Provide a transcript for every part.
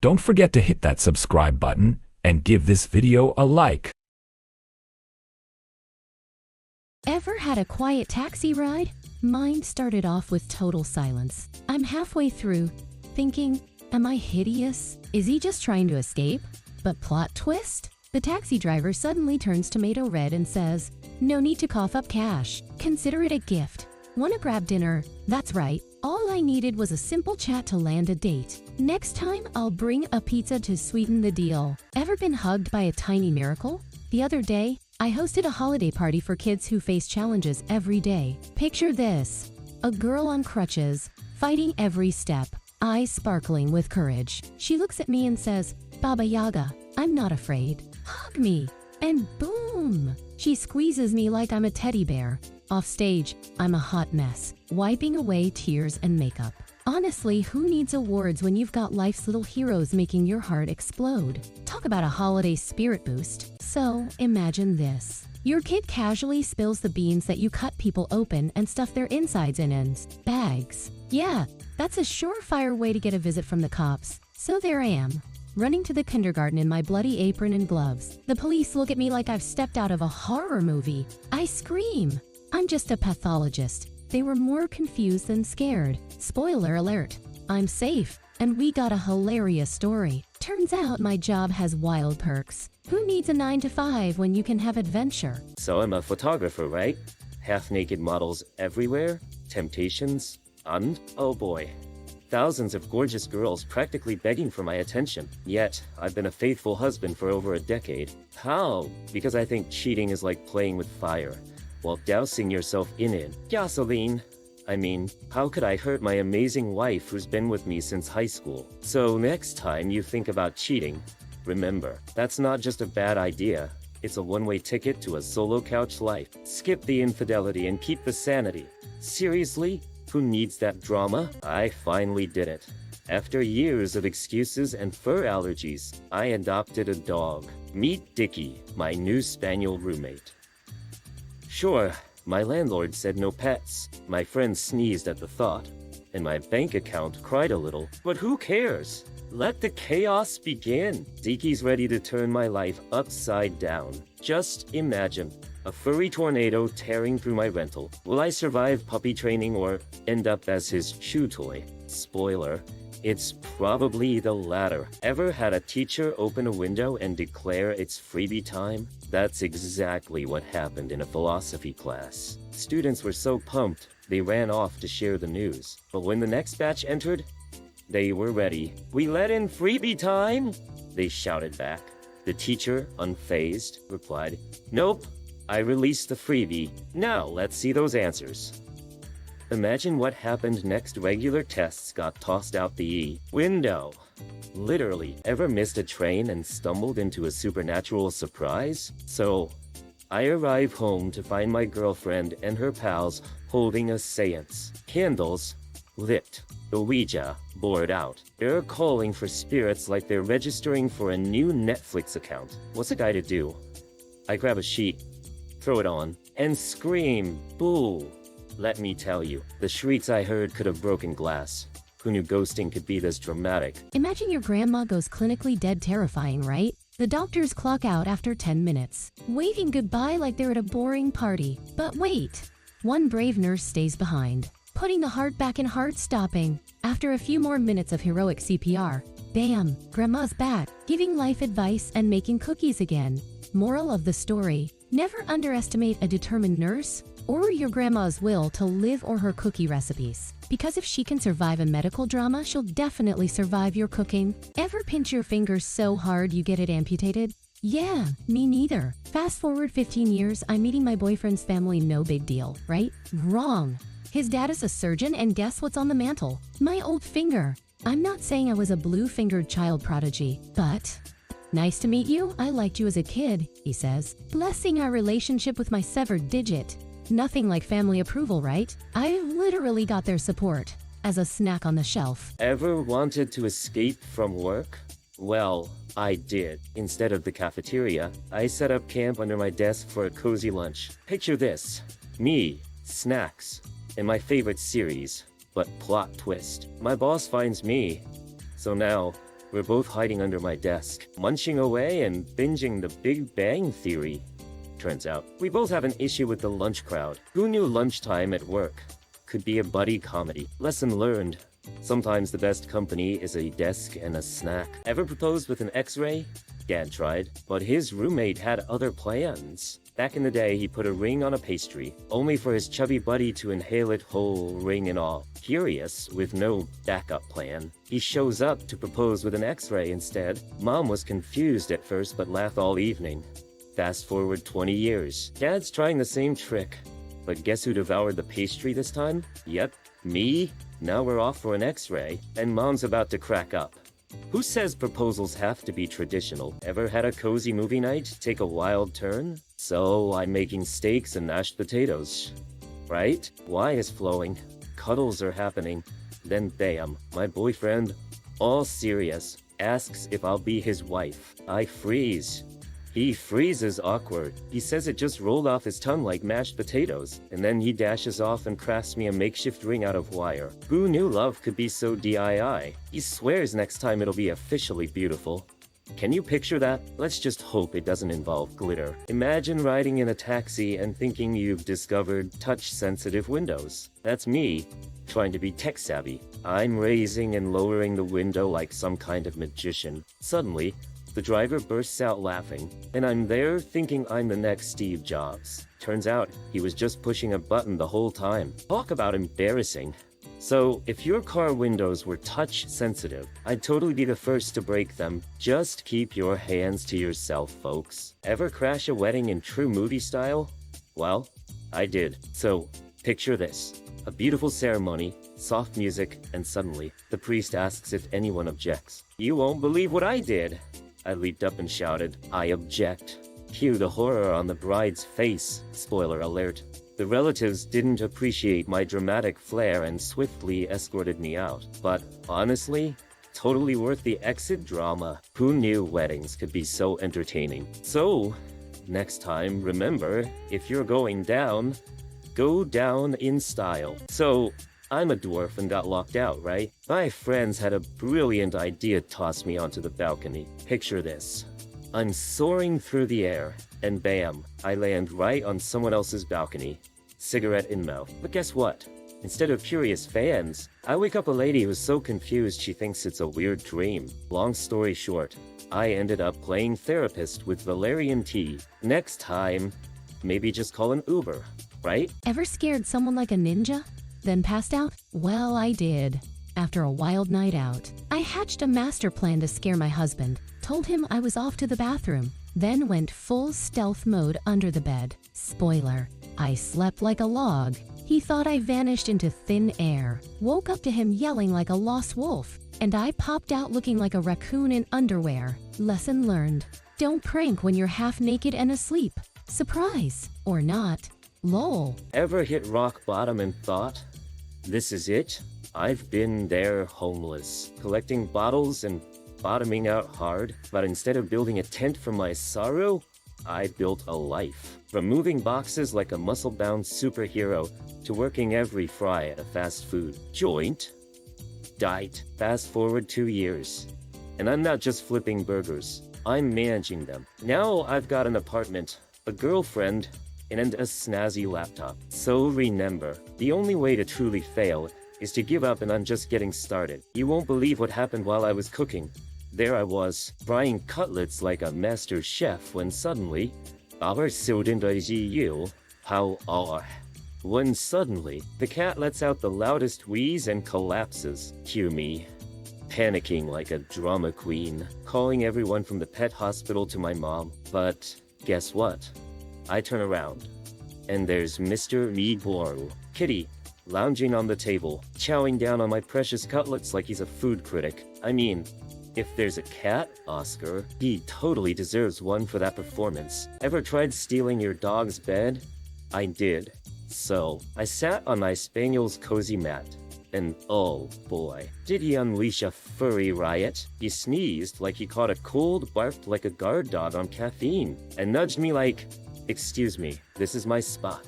Don't forget to hit that subscribe button and give this video a like. Ever had a quiet taxi ride? Mine started off with total silence. I'm halfway through, thinking, am I hideous? Is he just trying to escape? But plot twist? The taxi driver suddenly turns tomato red and says, "No need to cough up cash. Consider it a gift. Wanna grab dinner?" That's right. All I needed was a simple chat to land a date. Next time, I'll bring a pizza to sweeten the deal. Ever been hugged by a tiny miracle? The other day, I hosted a holiday party for kids who face challenges every day. Picture this: a girl on crutches, fighting every step, eyes sparkling with courage. She looks at me and says, "Baba Yaga, I'm not afraid. Hug me." And boom! She squeezes me like I'm a teddy bear. Off stage, I'm a hot mess, wiping away tears and makeup. Honestly, who needs awards when you've got life's little heroes making your heart explode? Talk about a holiday spirit boost. So, imagine this. Your kid casually spills the beans that you cut people open and stuff their insides in bags. Yeah, that's a surefire way to get a visit from the cops. So there I am, running to the kindergarten in my bloody apron and gloves. The police look at me like I've stepped out of a horror movie. I scream. I'm just a pathologist. They were more confused than scared. Spoiler alert, I'm safe, and we got a hilarious story. Turns out my job has wild perks. Who needs a 9 to 5 when you can have adventure? So I'm a photographer, right? Half-naked models everywhere, temptations, and, oh boy, thousands of gorgeous girls practically begging for my attention. Yet, I've been a faithful husband for over a decade. How? Because I think cheating is like playing with fire, while dousing yourself in it. Gasoline. I mean, how could I hurt my amazing wife who's been with me since high school? So next time you think about cheating, remember, that's not just a bad idea. It's a one-way ticket to a solo couch life. Skip the infidelity and keep the sanity. Seriously? Who needs that drama? I finally did it. After years of excuses and fur allergies, I adopted a dog. Meet Dickie, my new spaniel roommate. Sure, my landlord said no pets. My friend sneezed at the thought, and my bank account cried a little. But who cares? Let the chaos begin. Dickie's ready to turn my life upside down. Just imagine a furry tornado tearing through my rental. Will I survive puppy training or end up as his chew toy? Spoiler, it's probably the latter. Ever had a teacher open a window and declare it's freebie time? That's exactly what happened in a philosophy class. Students were so pumped, they ran off to share the news. But when the next batch entered, they were ready. "We let in freebie time?" they shouted back. The teacher, unfazed, replied, "Nope, I released the freebie. Now let's see those answers." Imagine what happened next. Regular tests got tossed out the window. Literally, ever missed a train and stumbled into a supernatural surprise? So, I arrive home to find my girlfriend and her pals holding a seance. Candles lit. The Ouija board out. They're calling for spirits like they're registering for a new Netflix account. What's a guy to do? I grab a sheet, throw it on, and scream, "Boo!" Let me tell you, the shrieks I heard could have broken glass. Who knew ghosting could be this dramatic? Imagine your grandma goes clinically dead terrifying, right? The doctors clock out after 10 minutes, waving goodbye like they're at a boring party. But wait, one brave nurse stays behind, putting the heart back in heart-stopping. After a few more minutes of heroic CPR, bam, grandma's back, giving life advice and making cookies again. Moral of the story, never underestimate a determined nurse or your grandma's will to live or her cookie recipes. Because if she can survive a medical drama, she'll definitely survive your cooking. Ever pinch your fingers so hard you get it amputated? Yeah, me neither. Fast forward 15 years, I'm meeting my boyfriend's family, no big deal, right? Wrong. His dad is a surgeon, and guess what's on the mantle? My old finger. I'm not saying I was a blue-fingered child prodigy, but... "Nice to meet you. I liked you as a kid," he says, blessing our relationship with my severed digit. Nothing like family approval, right? I literally got their support as a snack on the shelf. Ever wanted to escape from work? Well, I did. Instead of the cafeteria, I set up camp under my desk for a cozy lunch. Picture this: me, snacks, and my favorite series. But plot twist, my boss finds me. So now, we're both hiding under my desk, munching away and binging The Big Bang Theory. Turns out, we both have an issue with the lunch crowd. Who knew lunchtime at work could be a buddy comedy? Lesson learned. Sometimes the best company is a desk and a snack. Ever proposed with an X-ray? Dad tried, but his roommate had other plans. Back in the day, he put a ring on a pastry, only for his chubby buddy to inhale it whole, ring and all. Curious, with no backup plan, he shows up to propose with an X-ray instead. Mom was confused at first, but laughed all evening. Fast forward 20 years. Dad's trying the same trick. But guess who devoured the pastry this time? Yep, me. Now we're off for an X-ray, and Mom's about to crack up. Who says proposals have to be traditional? Ever had a cozy movie night take a wild turn? So I'm making steaks and mashed potatoes. Right? Why is flowing? Cuddles are happening. Then bam, my boyfriend, all serious, asks if I'll be his wife. I freeze. He freezes awkward. He says it just rolled off his tongue like mashed potatoes, and then he dashes off and crafts me a makeshift ring out of wire. Who knew love could be so DIY? He swears next time it'll be officially beautiful. Can you picture that? Let's just hope it doesn't involve glitter. Imagine riding in a taxi and thinking you've discovered touch-sensitive windows. That's me, trying to be tech-savvy. I'm raising and lowering the window like some kind of magician. Suddenly, the driver bursts out laughing, and I'm there thinking I'm the next Steve Jobs. Turns out, he was just pushing a button the whole time. Talk about embarrassing. So, if your car windows were touch-sensitive, I'd totally be the first to break them. Just keep your hands to yourself, folks. Ever crash a wedding in true movie style? Well, I did. So, picture this. A beautiful ceremony, soft music, and suddenly, the priest asks if anyone objects. You won't believe what I did! I leaped up and shouted, I object. Cue the horror on the bride's face. Spoiler alert. The relatives didn't appreciate my dramatic flair and swiftly escorted me out. But honestly, totally worth the exit drama. Who knew weddings could be so entertaining? So, next time, remember, if you're going down, go down in style. So, I'm a dwarf and got locked out, right? My friends had a brilliant idea to toss me onto the balcony. Picture this. I'm soaring through the air, and bam, I land right on someone else's balcony. Cigarette in mouth. But guess what? Instead of curious fans, I wake up a lady who's so confused she thinks it's a weird dream. Long story short, I ended up playing therapist with valerian tea. Next time, maybe just call an Uber, right? Ever scared someone like a ninja? Then passed out? Well, I did. After a wild night out, I hatched a master plan to scare my husband, told him I was off to the bathroom, then went full stealth mode under the bed. Spoiler, I slept like a log. He thought I vanished into thin air, woke up to him yelling like a lost wolf, and I popped out looking like a raccoon in underwear. Lesson learned. Don't prank when you're half naked and asleep. Surprise. Or not. Lol. Ever hit rock bottom and thought, this is it? I've been there homeless, collecting bottles and bottoming out hard, but instead of building a tent for my sorrow, I built a life. From moving boxes like a muscle-bound superhero to working every fry at a fast food joint. Diet. Fast forward 2 years. And I'm not just flipping burgers, I'm managing them. Now I've got an apartment, a girlfriend, and a snazzy laptop. So remember, the only way to truly fail is to give up, and I'm just getting started. You won't believe what happened while I was cooking. There I was, frying cutlets like a master chef when suddenly, when suddenly, the cat lets out the loudest wheeze and collapses. Cue me, panicking like a drama queen, calling everyone from the pet hospital to my mom. But guess what? I turn around, and there's Mr. Meatball, Kitty, lounging on the table, chowing down on my precious cutlets like he's a food critic. I mean, if there's a cat Oscar, he totally deserves one for that performance. Ever tried stealing your dog's bed? I did. So, I sat on my spaniel's cozy mat, and oh boy, did he unleash a furry riot. He sneezed like he caught a cold, barked like a guard dog on caffeine, and nudged me like, excuse me, this is my spot.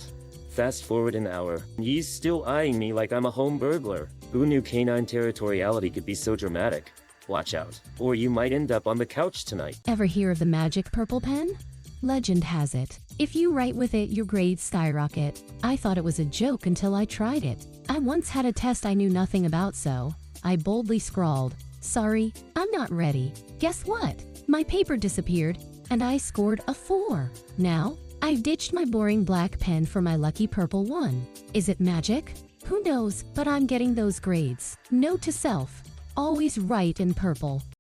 Fast forward an hour, and he's still eyeing me like I'm a home burglar. Who knew canine territoriality could be so dramatic? Watch out, or you might end up on the couch tonight. Ever hear of the magic purple pen? Legend has it, if you write with it, your grades skyrocket. I thought it was a joke until I tried it. I once had a test I knew nothing about, so I boldly scrawled, "Sorry, I'm not ready." Guess what? My paper disappeared, and I scored a 4. Now, I've ditched my boring black pen for my lucky purple one. Is it magic? Who knows, but I'm getting those grades. Note to self, always write in purple.